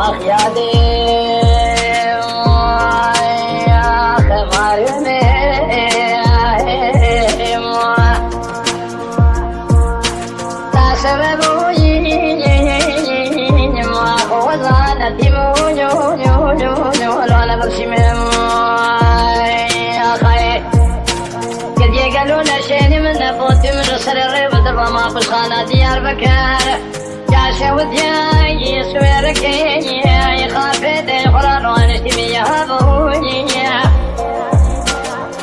أخيادي يا خمارني تسببوني ما هو زانتي مو ولا برشم يا خير قد يقالون شيني من نفوت من رسل الريب درما بالخانة ديار بكار جاشا ودياي سويركي خافت قرار وانشتمي يا بوني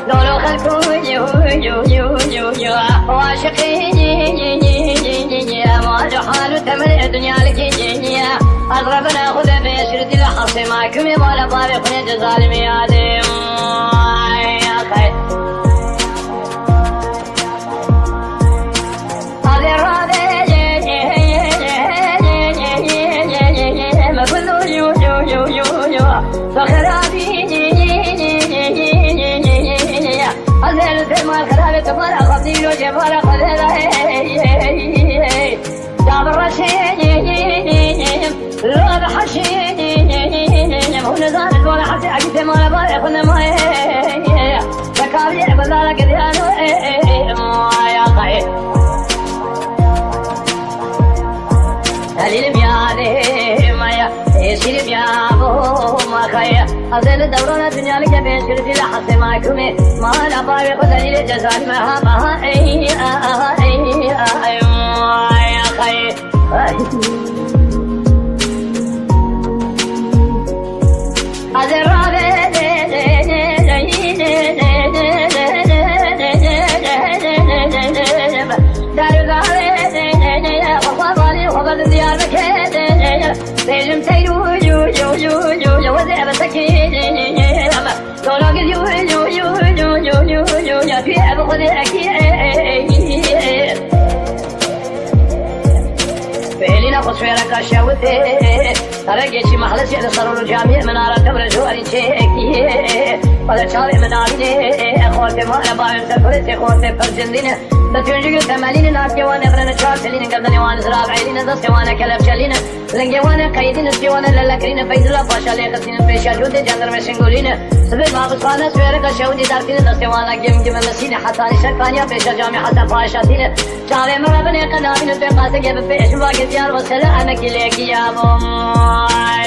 لولو خلقو يو واشقي ما جحال تمر الدنيا لكي أضربنا خذ بيسرد الحصي معكم ولا طارق نجز ظالمي عديم يا خير هذه الرابع ما كله يو فخرابي هذا الفيلم الخرابي تبارك خطير وجبارك هذا جاب الرشيد لا بحشيد هو نزال ولا حتى أجد ما نبغى خذ ما فكابي بدل كذا يا خير هلي بياده مايا يصير بيابو ما خير أزل الدوران الدنيا لك بيشرد لحظة معكم ما نبغى خذ لي جزال ما يا خير لازم تيرو يو وذهب سكين طلاق يو يا في أبو أكيد فعلنا خسرك الشوتة ترى محل شيء صاروا الجامع من عرب تبرز أريشيكي ولا شارع من عينه خوات ما أبغى سفرت خوات فرجندين تجنجي ثمانين ناس جوانا برنا شار سلين قبل نوان زراب عيلين دست جوانا كلب شلين لين جوانا قيدين جوانا للكرين فيز الله باشالي قصين بيشا جود جندر مشنقولين سبب ما بسخانة سويرك الشودي دارتين دست جوانا جم نسين حتى نشكانيا بيشا جامع حتى فاشاتين شارع مرة بني قدامين تقاس جب بيش واقع ديار وسلا أنا كليك يا بوم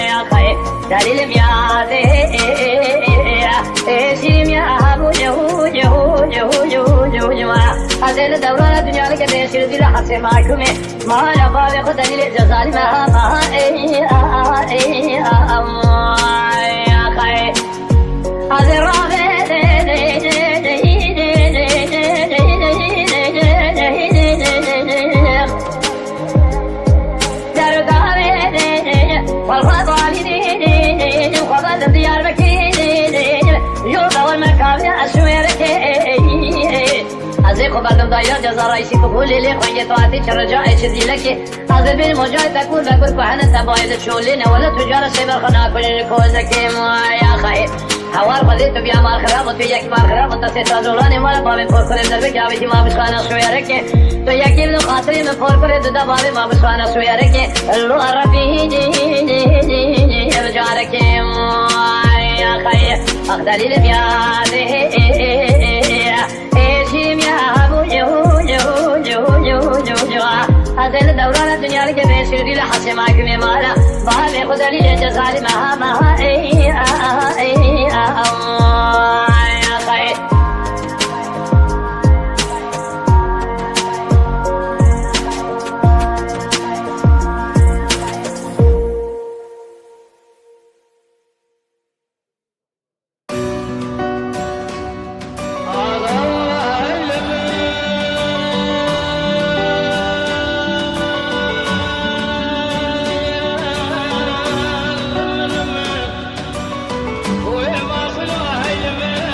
يا خير دليل مياده سيم يا أبو يهو أزل دوران الدنيا لك بيشر دي لحظة معكم ما نبغى خذ دليل جزال ما يا خير هذا الرابع والغضالين وخبز الديار بكين يوضا والمكان أسويرك أزيق بردم داير جزا رئيسي كفولي لي خوية طواتي شرجاء شدي لك أزيب المجاي تكون بكل كحنة تبايد شولين ولا تجار سيبر خنا كل كوزك يا خير حوار خذيت بيا مال خراب وتياك مال خراب وتسيت زولاني ولا بابي فور كل دربك يا بيتي ما بشخانا سويرك تو يكيل خاطري من فور كل ددا بابي ما بشخانا سويرك اللو عرفي بجارك يا خير أخدلي لبياده إيشيم يا أبو يهو أزل دوران الدنيا لك بيشر دي لحسي معكم مالا بابي خدلي جزالي ما يا خير وما صلاه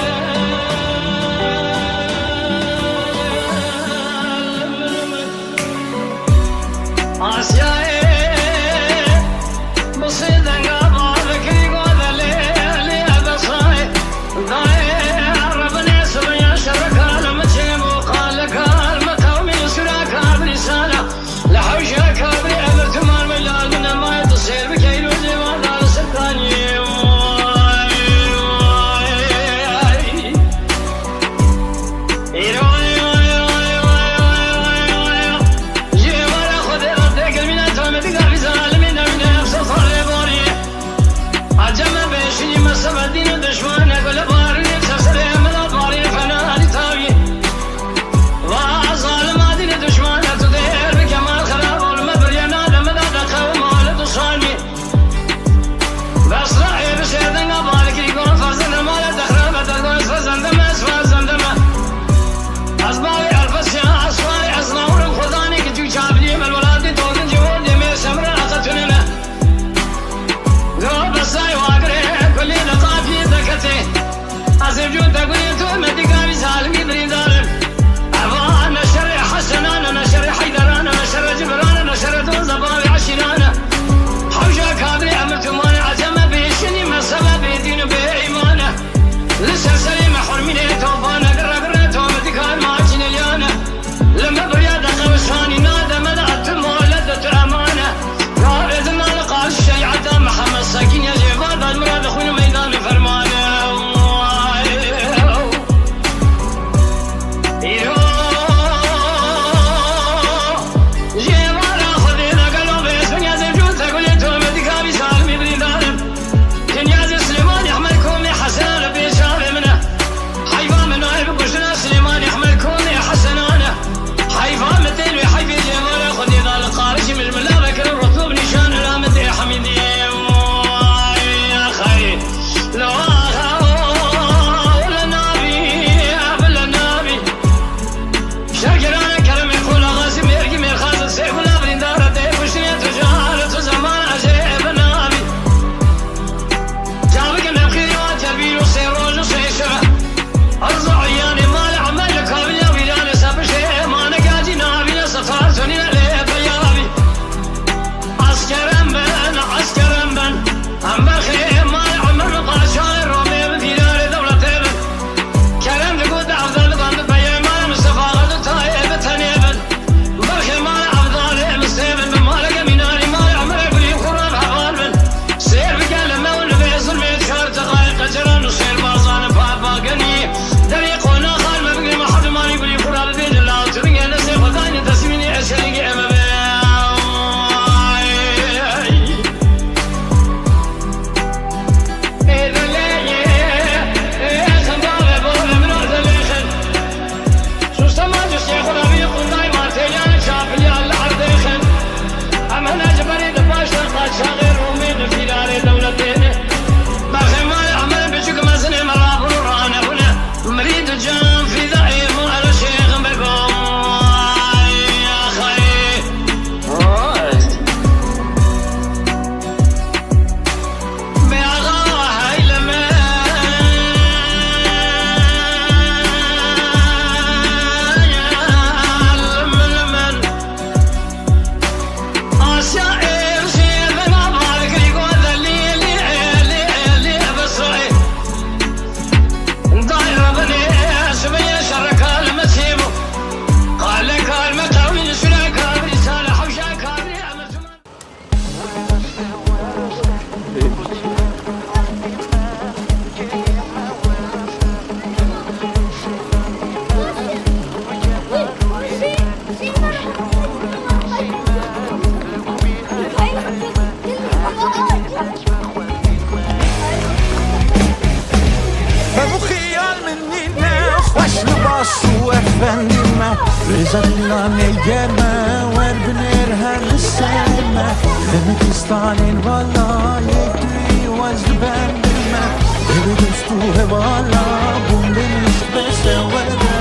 رضا دلانه گرمه ور بنر هر السلمة دمك استعلن والله يدري وزن بندمة اللي دوستوه والله بومبنش بسوده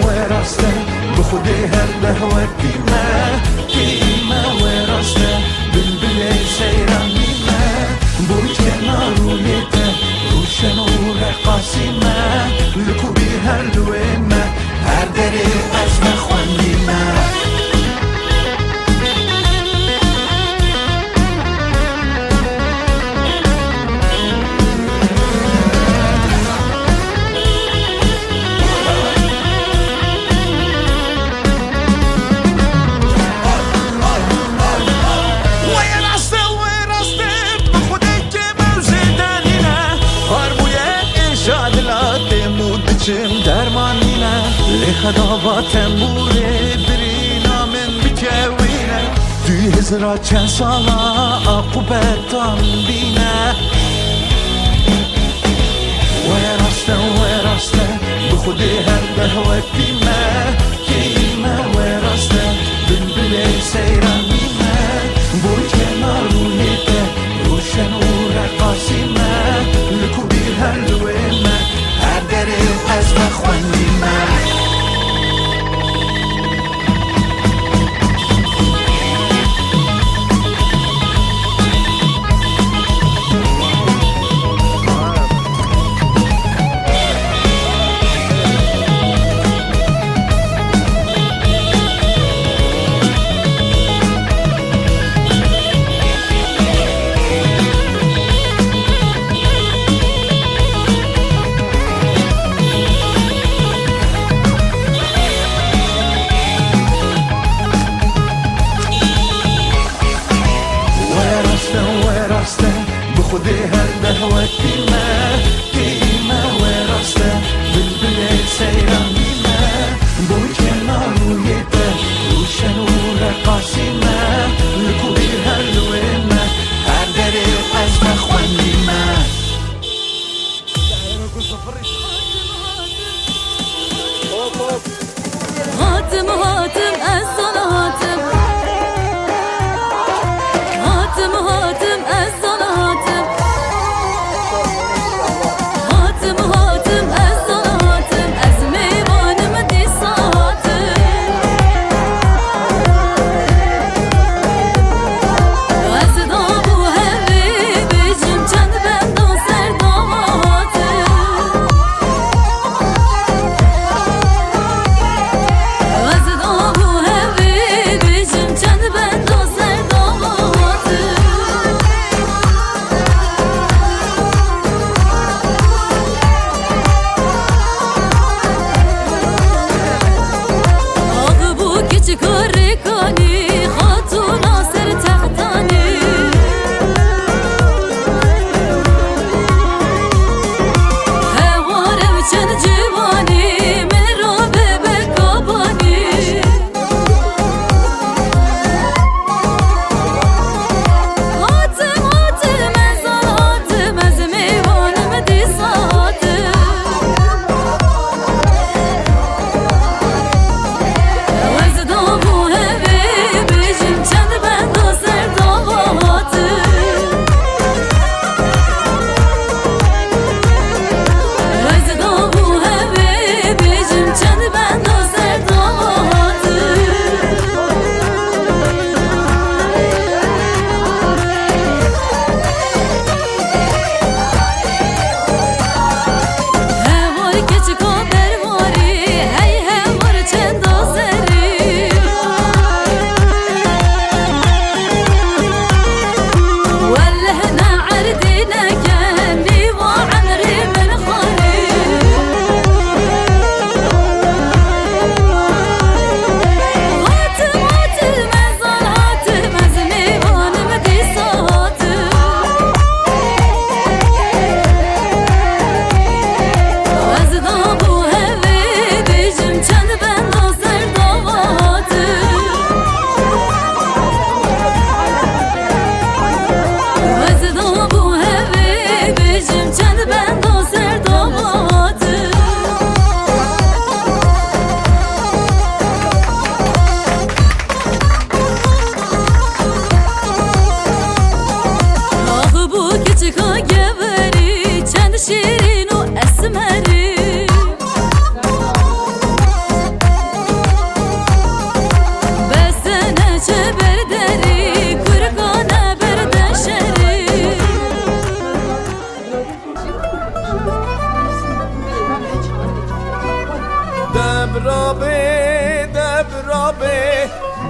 وراسته بخودي هالدهوة كيمة وراسته بالبلي سيران ميمة بوش كناروليته روشن ورقاسمة لكو بيها الويمة هر داري قزم خوانيمة درمانينا لخداوات تنبوره برينا من بكوينه توی هزرا چند سالا عقوبتان بینه وراسته بخودی هر دهوت کیمه وراسته بلبل سیران میمه بوی کنار رویته روشن و رقاسیمه لکو بیر هر دویمه هر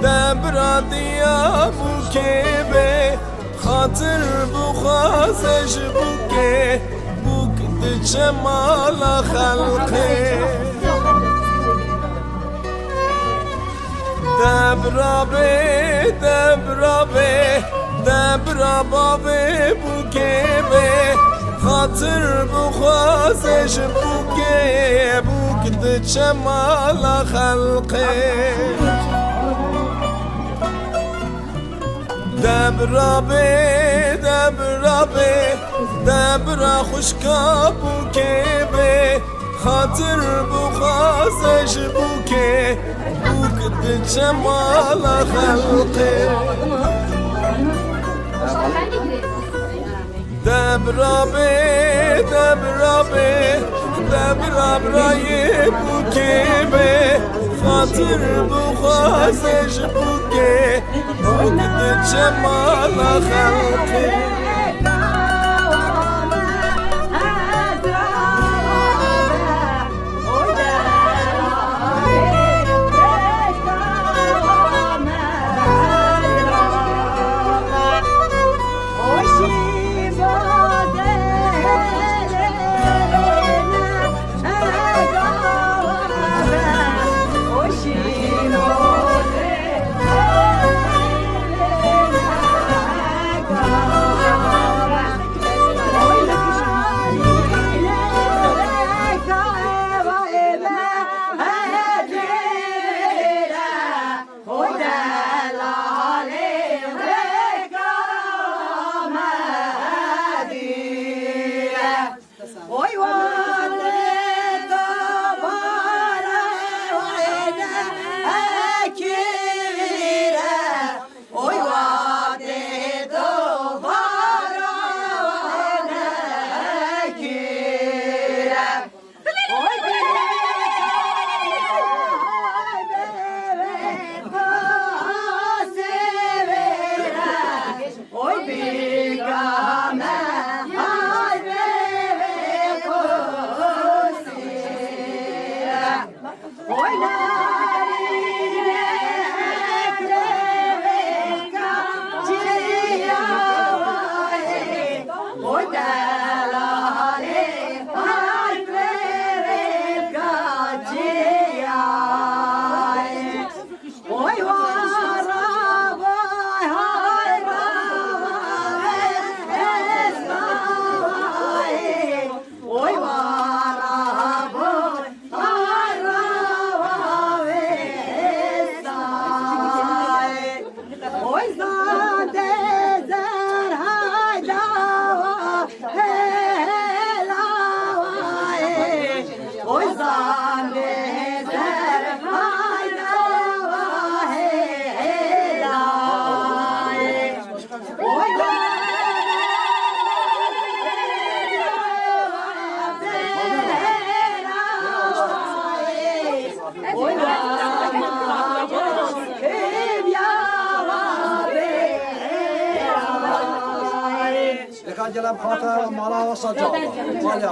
دبر دیا بوکه خاطر بخوازش بوکه بوک ده جمال خلقه دبرابه دبرابه بوکه خاطر بخوازش بوکه بوک ده جمال خلقه دبرا خوشکا بوکه به خاطر بخوازش بوکه بوک ده جمال خلقه دبرای بوکه به خاطر بخوازش بوکه بوک ده جمال خلقه gelen parta mala basacak. Malya.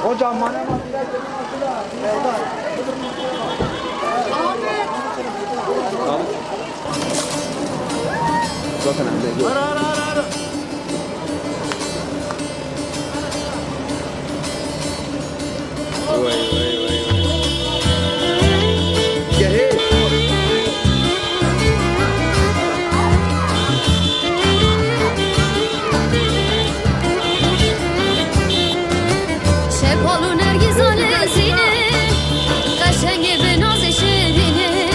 Hocam bana zaten evde. Ara. Vay. Gel. Şepalu nergiz alezine Kaşenge be naze şerine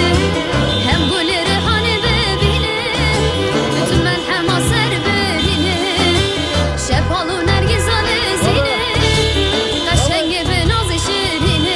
Hem gülleri hani bebine Bütün ben hem aser berine Şepalu nergiz alezine Kaşenge be naze şerine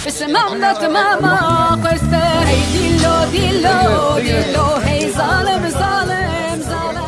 اسمعنا تماما قصة هي ديلو ديلو ديلو هي ظالم ظالم ظالم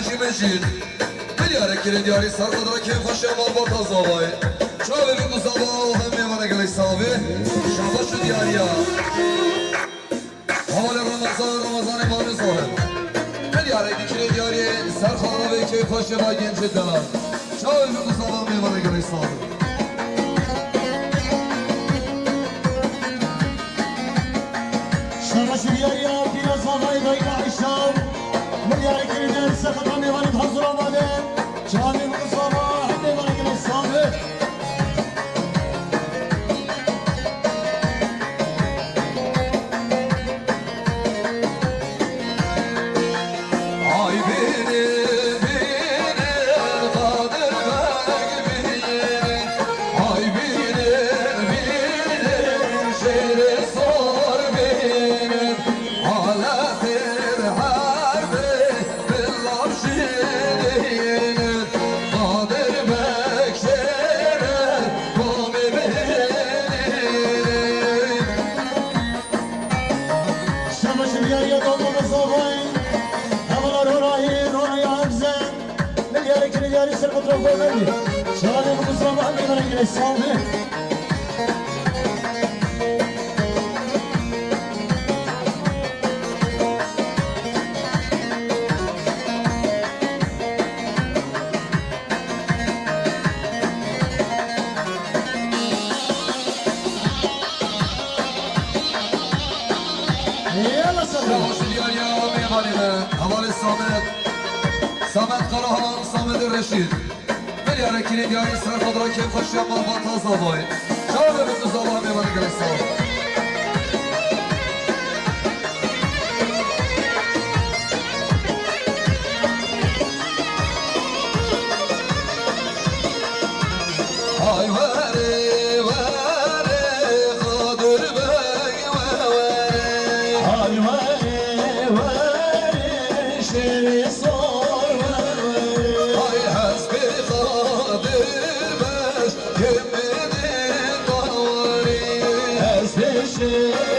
کی مجید بلیاره کلی دیاری سر قدره که خوشی مال با تازاوای چاوه بگو زبا هم میمانه گلی ساوی شبا شو دیاریا حال رمضان امام صاحب بلیاره کلی دیاری سر قدره که خوشی با گنج دلان چاوه بگو زبا میمانه گلی ساوی شباش دیاریا پیراز آقای دایی نعیشتم بلیاره کلی دیاری سر قدره میمانه حضور آماده چاوه بگو زبا هم میمانه گلی ساوی شغالي بقصة محمد من الصامي يلا سلام يا ميماني حوالي صامت قراهان صامت الرشيد بلیاره کلی دیاری سر خود که خوشی مال با تازاوای شاوه بگو زبا میمانه گلی ساوی ای وره وره خادر بگ وره ای وره وره شیر سار وره ای حسبی خادر بش که میدین داری حسب شیر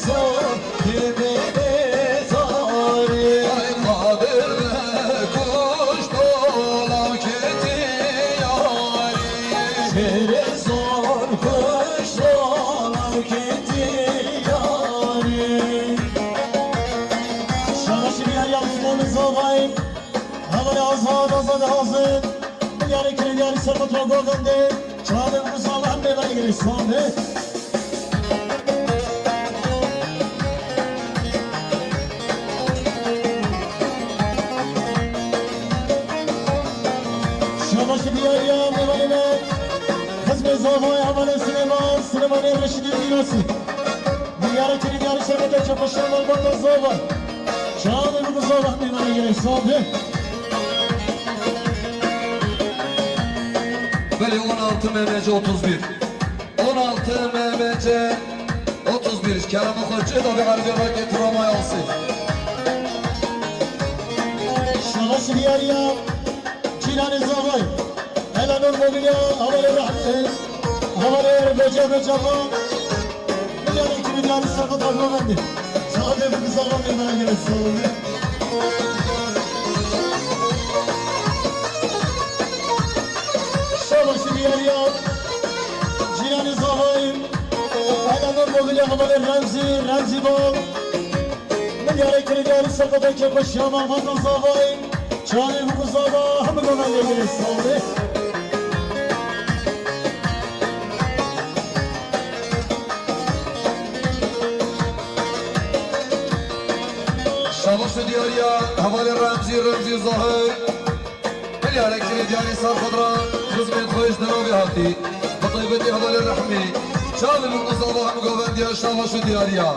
سار که میدین داری ای خادر بکش دولم که شیر سار کش دولم که دیاری شماش بیار یمزمان زاغای همه آزاد حاضر دیاری که دیاری سرمت را گوگنده چهار مصابه هم ببری گریستانه شماش بیار یا ببری من حزب زاغای عمل سلیمان رشیدی دیراسی دیاری که دیاری سرمت را چپشن مالبان زاغای چهار مصابه هم ببری گریستانه Böyle 16 MMC 31 16 MMC 31 Kerem Koçu da bir harbiyalar getirmeye alsın شماش دیاریا چیلان زاغای الان موبیلیا حواله رحمه حواله بجا بجا دیاری که دیاری سرقط آگاه بنده ساده بگو زاغا میمانه گرسونه شماش دیاریا چیلان زاغای الان موبیلیا حواله رمزی بال دیاری که دیاری سرقط که بشیام آمان زاغای چای بگو زاغا همه گمنده گرسونه Şabaşı diyarya havale Ramzi Zahir Bilyare kiri diyari sar kadra Hizmet koyiş derabi hati Bataybeti havale rahmi Çavi bin kızallah mügoven diya şabaşı diyarya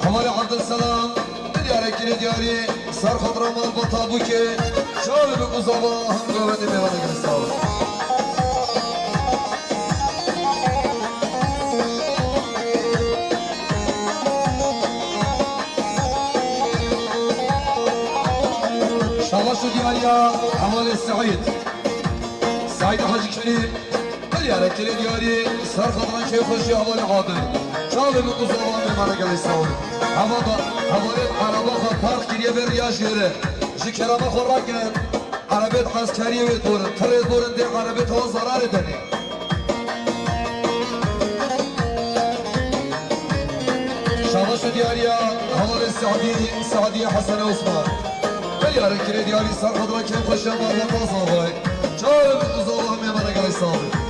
Havale Abdülselam Bilyare kiri diyari sar kadra mal batabuke Çavi bin kızallah mügoven diya meyvane giristav شواش دیاریا حمال سعید حاجی کلی بلیاره کلی دیاری سر خدران که خوشی حوال قادر چاله بگو زوان به منگل سعود حوال عربا خود پرخ گریه بر ریاش گره جی کرامه خوراکن عربیت عسکری وید بورن ترید بورن دی عربیت ها ضرار دنی شاباش دیاریا حوال سعدی حسن عثمان بلیاره کلی دیاری سر خود را کم خوشم و الله صابای چاره بید دوزا و همه من اگر صابی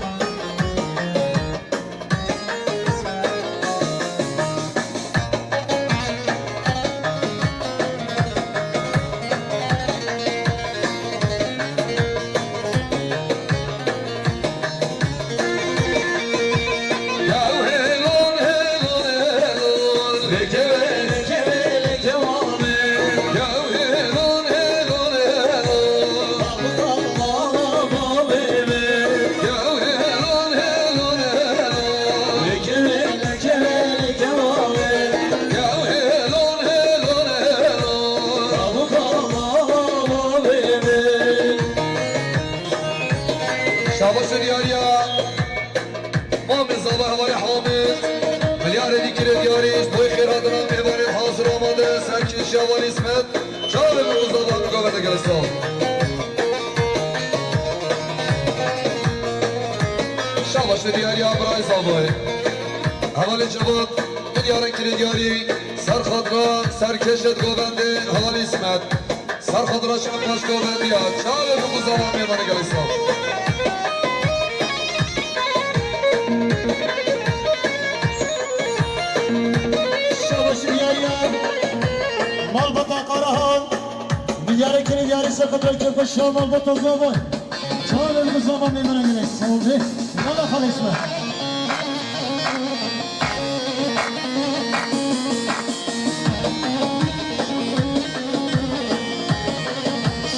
شاباش دیاریا ما مزابه هوای حامد ملیار دیگر دیاریش بای خیرات را میباریم حاضر آماده سرکیش شوال اسمت چاره به مزابه مقابل گلستان شاباش دیاریا برای زابای حوال جواد ملیار دیگر دیاری سرخط را سرکشت گوبنده حوال اسمت سرخط را شماش گوبنده چاره به مزابه میباریم گلستان مال بطا قرهان دیاری کنی دیاری سقط که بشا مال بطا زمان چهار المزامان میمونه گره سوزه نالا خالص ما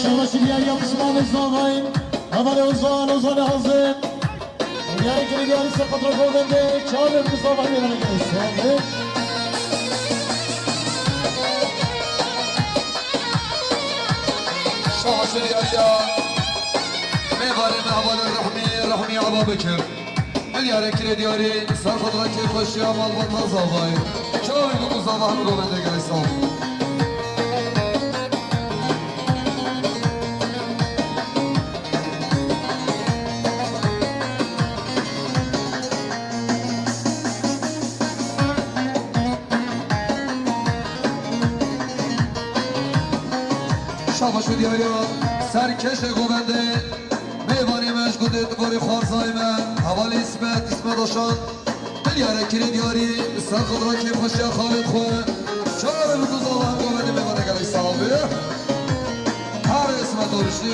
شواش دیاری بسمان الزامين اول اوزان حاضر دیاری کنی دیاری سقط را گوگنده چهار المزامان میمونه گره سوزه شاش دیاریا میباره محوال رحمی عبا بکر ملیاره کلی دیاری سر خود را که خوشی عمال با تازاوای چای بگو زاوه همه گوبنده گلیستان شاباش دیاریا سرکش گوبنده میوانی مشکوده دوباره خارزای من حوال اسمت آشان ملیاره کلی دیاری سر خود را که خوشی خالد خواه چاره بگو زاوه هم گوبنده میوانه گلی صحابه هر اسمت دارشتی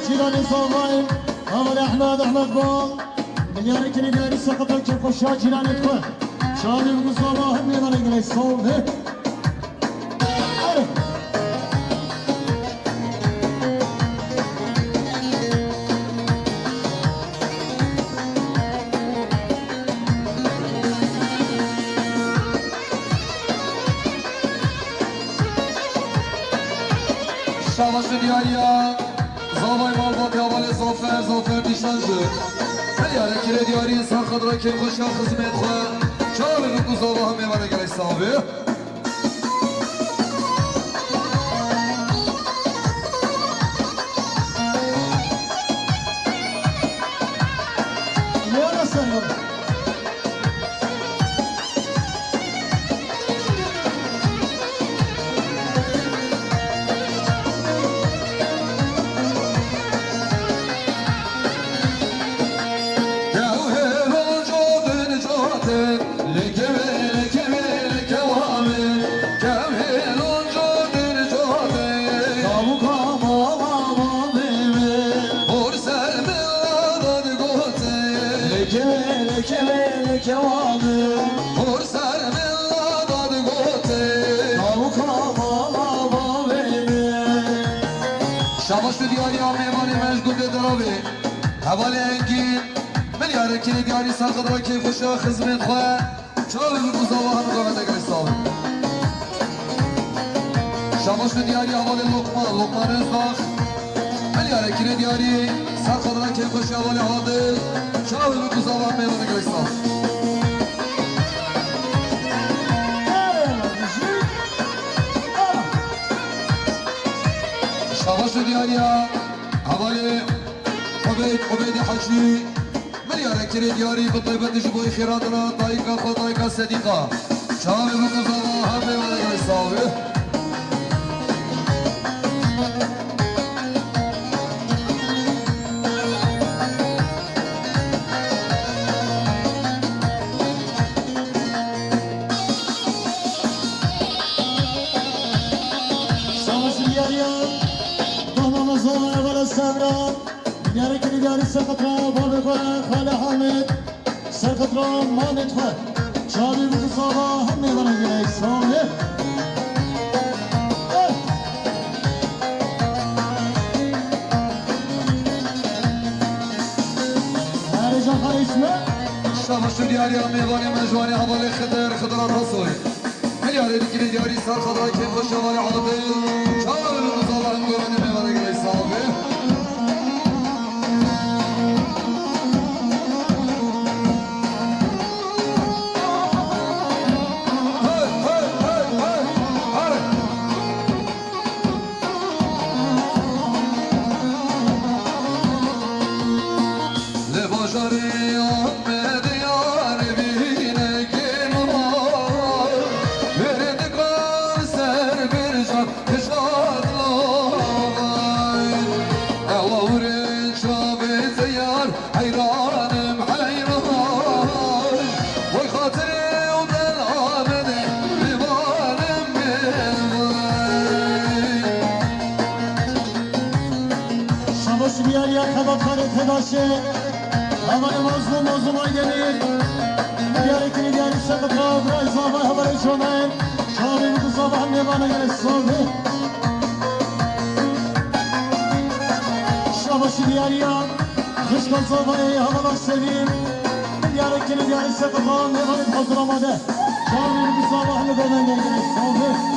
چیرانی زاوای اول احمد با ملیاری کنی دیاری سقطا که خوشا چیرانی تو شادی بگو زاوا هم میمانه گلی صوبه شاباش دیاریا زاوای مالبات اول زافر دیشان شد ملیاره کلی دیاری سر خود را که خوشی خزمت خواه چاره بگو زاوه هم میمانه گلی صحابه لكم kemel kevabı Kurser milla dadı gote Tavuk hava beni Şabaş ve diyari amevani mecgul de darabi Havali engin من یاره که دیاری ساخت را که خوشا خدمت خواه چاوی بود مزاوه همه قامت اگر استاوه شاماش دیاری حوال لقمان رزاخ من یاره که دیاری ساخت را که خوشا حوال حاضر چاوی بود مزاوه همه قامت اگر استاوه شاماش دیاری حوال عبید حجی من یاره که دیاری بطیبت جبوی خیراتنا طایقا خود طایقا صدیقا شاوی بود مزاوه همه قامت اگر استاوه دیاری که دیاری سقط را باب کنه خاله حامد سقط را مانت خود چاوی بود صابا همه برنگه سامه هر جا خریسمه شاماش دیاری میوانی مجوانی حوالی خدرات رسوی دیاری دیگه دیاری سر خدای که خوش حوالی عادل چاوی بود صابا هم گرانی میوانی گلی سامه Havale mazlum aydenir Diğeri kini diğeri sakıt rabray Zavay havale çomen Çağrı bu sabah ne bana gel sordu Şabaşı diğeri ya Kışkan zavay havalar seveyim Diğeri kini diğeri sakıt rabray Ne bana hazıramadı Çağrı bu sabah ne bana gel sordu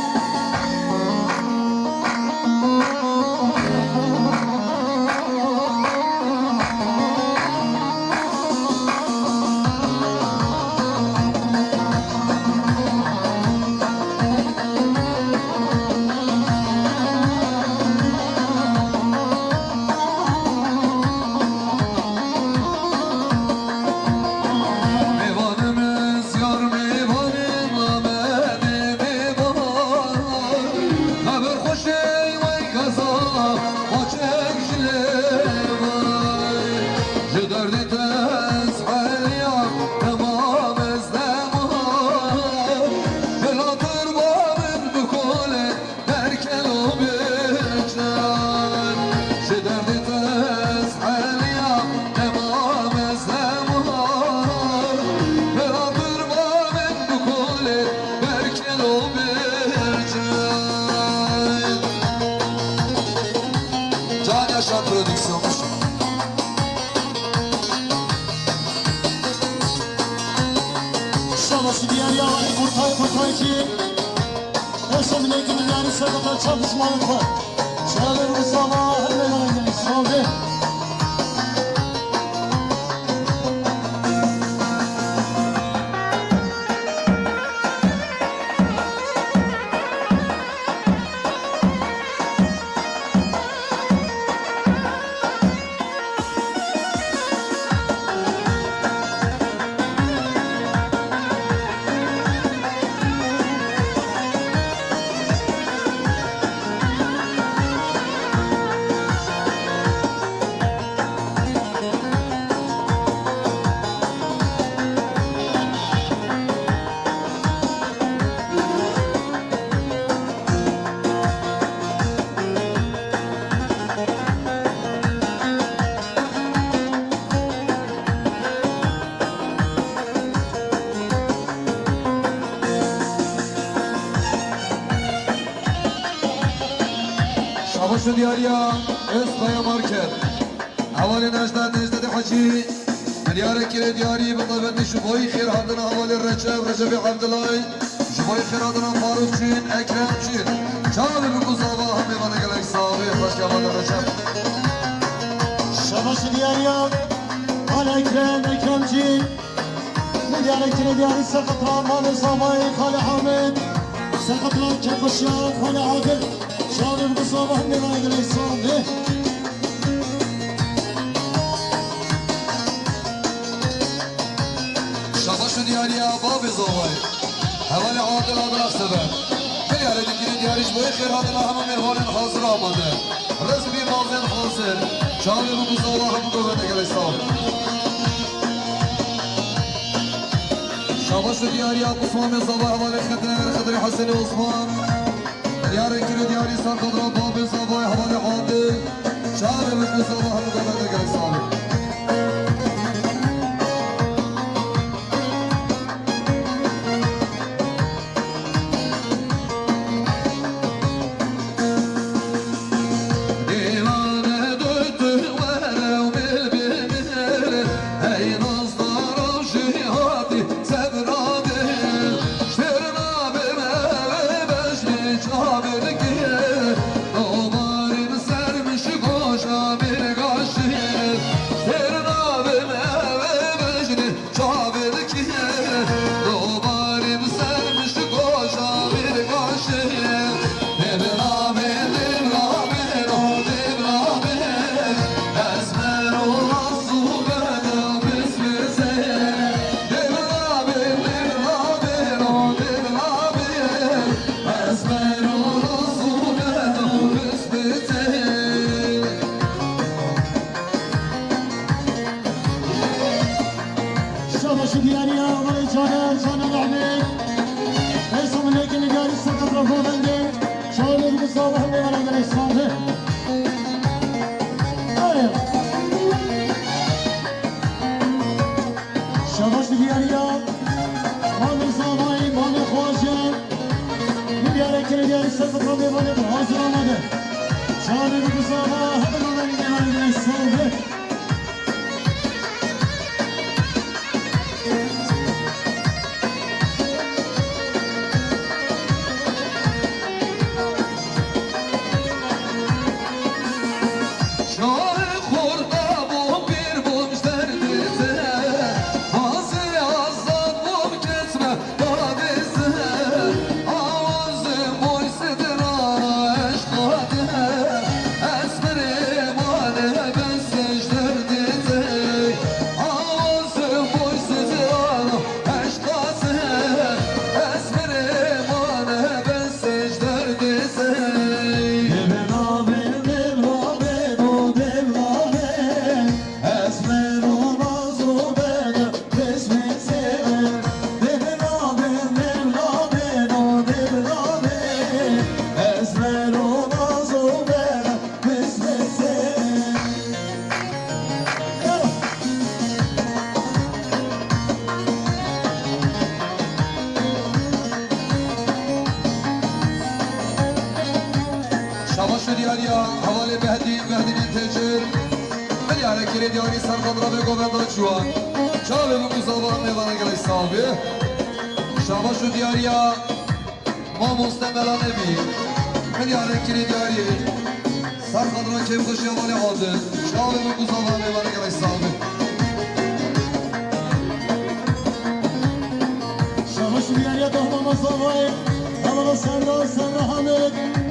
Çalışmalık var. Çağırır bu sabah hemen aynı sabah. شاباش دياريا اسقيا ماركت حوالي نجدة حجي مليار كيلو دياري بطلبتني شبوي خير هادنا حوالي رجب عبد الله شبوي خير هادنا فاروق شين اكرم شين شاب بقصابة همي وانا قلق صابي خوش كمان رجب شاباش دياريا على اكرم جي مليار كيلو دياري سقط مال صباي خالي حامد سقط كيف الشاب خالي عادل شاب بقصابة همي وانا قلق صابي شاباش دياريا بابي زواي حوالي عادل هذا السبب كل ياري دكيني دياري شبوي خير هادنا همه مهوالين حاضر آماده رزبي مازن حاصل شابي بقصابة همه قوة قلق صابي شاباش دياري عثمان صباح حوالي خضري حسن عثمان دياري كيلو دياري سر خضرا بابي صباح حوالي عادل شابي بكو صباح مقابل قلق صابي شاباش دياريا ما مستملا نبي من يعني كري دياري سر خضرا كيف خشي مالي عادل شابي من قصابة ميوانا قلي صابي شاباش دياريا دهما مصابي أمر سر حمد